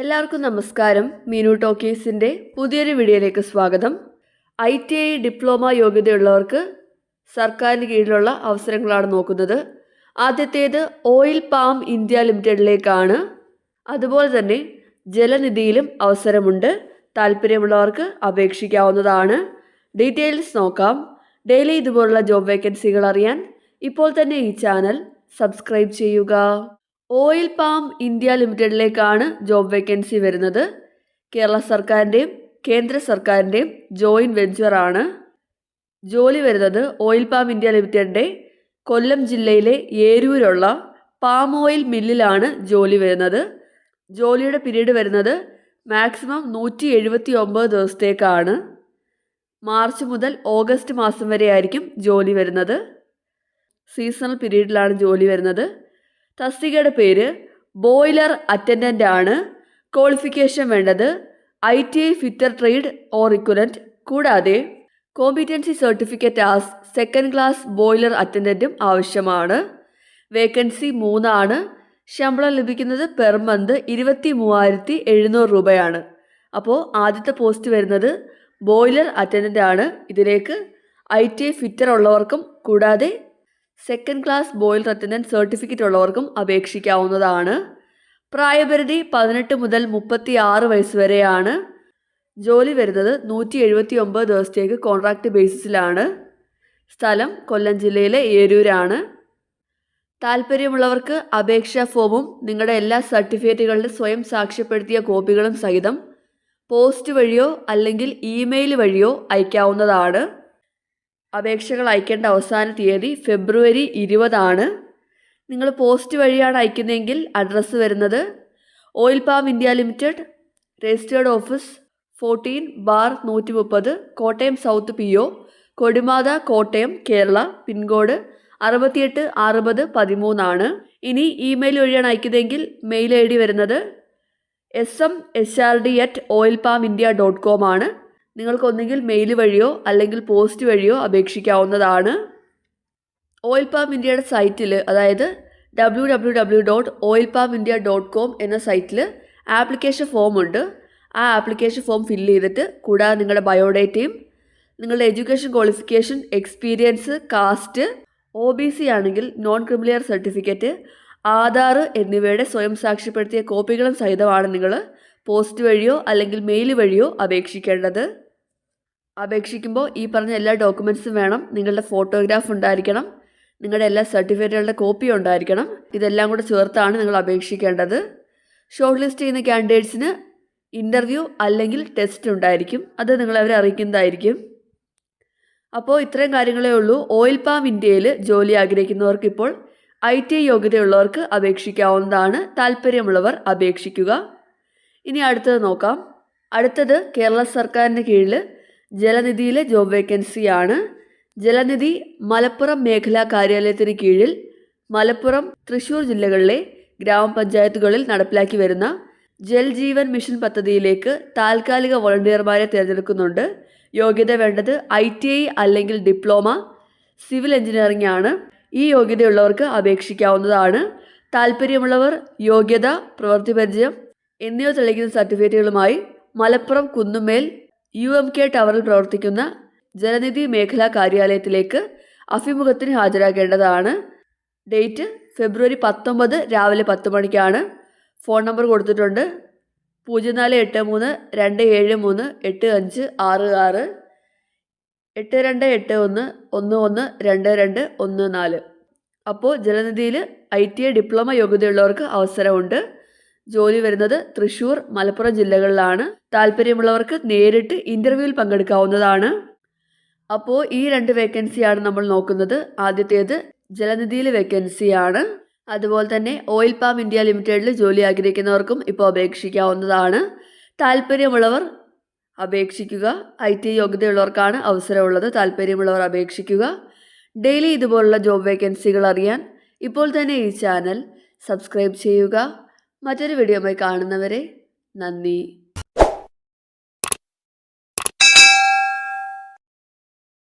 എല്ലാവർക്കും നമസ്കാരം. മീനു ടോക്കീസിൻ്റെ പുതിയൊരു വീഡിയോയിലേക്ക് സ്വാഗതം. ITI ഡിപ്ലോമ യോഗ്യതയുള്ളവർക്ക് സർക്കാരിന് കീഴിലുള്ള അവസരങ്ങളാണ് നോക്കുന്നത്. ആദ്യത്തേത് ഓയിൽ പാം ഇന്ത്യ ലിമിറ്റഡിലേക്കാണ്. അതുപോലെ തന്നെ ജലനിധിയിലും അവസരമുണ്ട്. താല്പര്യമുള്ളവർക്ക് അപേക്ഷിക്കാവുന്നതാണ്. ഡീറ്റെയിൽസ് നോക്കാം. ഡെയിലി ഇതുപോലുള്ള ജോബ് വേക്കൻസികൾ അറിയാൻ ഇപ്പോൾ തന്നെ ഈ ചാനൽ സബ്സ്ക്രൈബ് ചെയ്യുക. ഓയിൽ പാം ഇന്ത്യ ലിമിറ്റഡിലേക്കാണ് ജോബ് വേക്കൻസി വരുന്നത്. കേരള സർക്കാരിൻ്റെയും കേന്ദ്ര സർക്കാരിൻ്റെയും ജോയിൻറ്റ് വെഞ്ചറാണ്. ജോലി വരുന്നത് ഓയിൽ പാം ഇന്ത്യ ലിമിറ്റഡിൻ്റെ കൊല്ലം ജില്ലയിലെ ഏരൂരുള്ള പാം ഓയിൽ മില്ലിലാണ് ജോലി വരുന്നത്. ജോലിയുടെ പീരീഡ് വരുന്നത് മാക്സിമം 179 ദിവസത്തേക്കാണ്. മാർച്ച് മുതൽ ഓഗസ്റ്റ് മാസം വരെ ആയിരിക്കും ജോലി വരുന്നത്. സീസണൽ പീരീഡിലാണ് ജോലി വരുന്നത്. തസ്തികയുടെ പേര് ബോയിലർ അറ്റൻഡൻ്റ് ആണ്. ക്വാളിഫിക്കേഷൻ വേണ്ടത് ITI fitter trade or equivalent, കൂടാതെ competency certificate as second class boiler അറ്റൻഡൻറ്റും ആവശ്യമാണ്. വേക്കൻസി 3 ആണ്. ശമ്പളം ലഭിക്കുന്നത് പെർ മന്ത് 23,700 രൂപയാണ്. അപ്പോൾ ആദ്യത്തെ പോസ്റ്റ് വരുന്നത് ബോയിലർ അറ്റൻഡൻ്റ് ആണ്. ഇതിലേക്ക് ITI ഫിറ്റർ ഉള്ളവർക്കും കൂടാതെ second class boiler attendant certificate ഉള്ളവർക്കും അപേക്ഷിക്കാവുന്നതാണ്. പ്രായപരിധി 18 മുതൽ 36 വയസ്സ് വരെയാണ്. ജോലി വരുന്നത് 179 ദിവസത്തേക്ക് കോൺട്രാക്റ്റ് ബേസിസിലാണ്. സ്ഥലം കൊല്ലം ജില്ലയിലെ ഏരൂരാണ്. താല്പര്യമുള്ളവർക്ക് അപേക്ഷാ ഫോമും നിങ്ങളുടെ എല്ലാ സർട്ടിഫിക്കറ്റുകളുടെ സ്വയം സാക്ഷ്യപ്പെടുത്തിയ കോപ്പികളും സഹിതം പോസ്റ്റ് വഴിയോ അല്ലെങ്കിൽ ഇമെയിൽ വഴിയോ അയക്കാവുന്നതാണ്. അപേക്ഷകൾ അയക്കേണ്ട അവസാന തീയതി ഫെബ്രുവരി 20 ആണ്. നിങ്ങൾ പോസ്റ്റ് വഴിയാണ് അയക്കുന്നതെങ്കിൽ അഡ്രസ്സ് വരുന്നത് oil palm India limited, registered office 14/130 Kottayam south PO, Kodimatha Kottayam Kerala. Pin code 686013 ആണ്. ഇനി ഇമെയിൽ വഴിയാണ് അയക്കുന്നതെങ്കിൽ മെയിൽ ID വരുന്നത് smsrd@oilpalmindia.com ആണ്. നിങ്ങൾക്ക് ഒന്നുകിൽ മെയിൽ വഴിയോ അല്ലെങ്കിൽ പോസ്റ്റ് വഴിയോ അപേക്ഷിക്കാവുന്നതാണ്. ഓയിൽ പാം ഇന്ത്യയുടെ സൈറ്റിൽ, അതായത് www.oilpalmindia.com എന്ന സൈറ്റിൽ ആപ്ലിക്കേഷൻ ഫോം ഉണ്ട്. ആ ആപ്ലിക്കേഷൻ ഫോം ഫില്ല് ചെയ്തിട്ട് കൂടാതെ നിങ്ങളുടെ ബയോഡേറ്റയും നിങ്ങളുടെ education qualification, experience, caste, OBC ആണെങ്കിൽ നോൺ ക്രിമിലിയർ സർട്ടിഫിക്കറ്റ്, ആധാർ എന്നിവയുടെ സ്വയം സാക്ഷ്യപ്പെടുത്തിയ കോപ്പികളും സഹിതമാണ് നിങ്ങൾ പോസ്റ്റ് വഴിയോ അല്ലെങ്കിൽ മെയിൽ വഴിയോ അപേക്ഷിക്കേണ്ടത്. അപേക്ഷിക്കുമ്പോൾ ഈ പറഞ്ഞ എല്ലാ ഡോക്യുമെൻറ്റ്സും വേണം. നിങ്ങളുടെ ഫോട്ടോഗ്രാഫ് ഉണ്ടായിരിക്കണം, നിങ്ങളുടെ എല്ലാ സർട്ടിഫിക്കറ്റുകളുടെ കോപ്പി ഉണ്ടായിരിക്കണം. ഇതെല്ലാം കൂടെ ചേർത്താണ് നിങ്ങൾ അപേക്ഷിക്കേണ്ടത്. ഷോർട്ട് ലിസ്റ്റ് ചെയ്യുന്ന കാൻഡിഡേറ്റ്സിന് ഇൻ്റർവ്യൂ അല്ലെങ്കിൽ ടെസ്റ്റ് ഉണ്ടായിരിക്കും. അത് നിങ്ങളവരെ അറിയിക്കുന്നതായിരിക്കും. അപ്പോൾ ഇത്രയും കാര്യങ്ങളേ ഉള്ളൂ. ഓയിൽ പാം ഇന്ത്യയിൽ ജോലി ആഗ്രഹിക്കുന്നവർക്ക് ഇപ്പോൾ ITI യോഗ്യതയുള്ളവർക്ക് അപേക്ഷിക്കാവുന്നതാണ്. താല്പര്യമുള്ളവർ അപേക്ഷിക്കുക. ഇനി അടുത്തത് നോക്കാം. അടുത്തത് കേരള സർക്കാരിൻ്റെ കീഴിൽ ജലനിധിയിലെ ജോബ് വേക്കൻസിയാണ്. ജലനിധി മലപ്പുറം മേഖലാ കാര്യാലയത്തിന് കീഴിൽ മലപ്പുറം, തൃശ്ശൂർ ജില്ലകളിലെ ഗ്രാമപഞ്ചായത്തുകളിൽ നടപ്പിലാക്കി വരുന്ന ജൽ ജീവൻ മിഷൻ പദ്ധതിയിലേക്ക് താൽക്കാലിക വോളണ്ടിയർമാരെ തിരഞ്ഞെടുക്കുന്നുണ്ട്. യോഗ്യത വേണ്ടത് ITI അല്ലെങ്കിൽ ഡിപ്ലോമ സിവിൽ എഞ്ചിനീയറിംഗ് ആണ്. ഈ യോഗ്യതയുള്ളവർക്ക് അപേക്ഷിക്കാവുന്നതാണ്. താല്പര്യമുള്ളവർ യോഗ്യത, പ്രവൃത്തി പരിചയം എന്നിവ തെളിയിക്കുന്ന സർട്ടിഫിക്കറ്റുകളുമായി മലപ്പുറം കുന്നുമേൽ UMK ടവറിൽ പ്രവർത്തിക്കുന്ന ജലനിധി മേഖലാ കാര്യാലയത്തിലേക്ക് അഭിമുഖത്തിന് ഹാജരാകേണ്ടതാണ്. ഡേറ്റ് ഫെബ്രുവരി 19 രാവിലെ 10 മണിക്കാണ്. ഫോൺ നമ്പർ കൊടുത്തിട്ടുണ്ട് 0481-273-8566, 8281-112214. അപ്പോൾ ജലനിധിയിൽ ITI ഡിപ്ലോമ യോഗ്യതയുള്ളവർക്ക് അവസരമുണ്ട്. ജോലി വരുന്നത് തൃശ്ശൂർ, മലപ്പുറം ജില്ലകളിലാണ്. താല്പര്യമുള്ളവർക്ക് നേരിട്ട് ഇൻ്റർവ്യൂവിൽ പങ്കെടുക്കാവുന്നതാണ്. അപ്പോൾ ഈ 2 വേക്കൻസിയാണ് നമ്മൾ നോക്കുന്നത്. ആദ്യത്തേത് ജലനിധിയിലെ വേക്കൻസിയാണ്. അതുപോലെ തന്നെ ഓയിൽ പാം ഇന്ത്യ ലിമിറ്റഡിൽ ജോലി ആഗ്രഹിക്കുന്നവർക്കും ഇപ്പോൾ അപേക്ഷിക്കാവുന്നതാണ്. താല്പര്യമുള്ളവർ അപേക്ഷിക്കുക. ITI യോഗ്യതയുള്ളവർക്കാണ് അവസരമുള്ളത്. താല്പര്യമുള്ളവർ അപേക്ഷിക്കുക. ഡെയിലി ഇതുപോലുള്ള ജോബ് വേക്കൻസികൾ അറിയാൻ ഇപ്പോൾ തന്നെ ഈ ചാനൽ സബ്സ്ക്രൈബ് ചെയ്യുക. മറ്റൊരു വീഡിയോയുമായി കാണുന്നവരെ നന്ദി.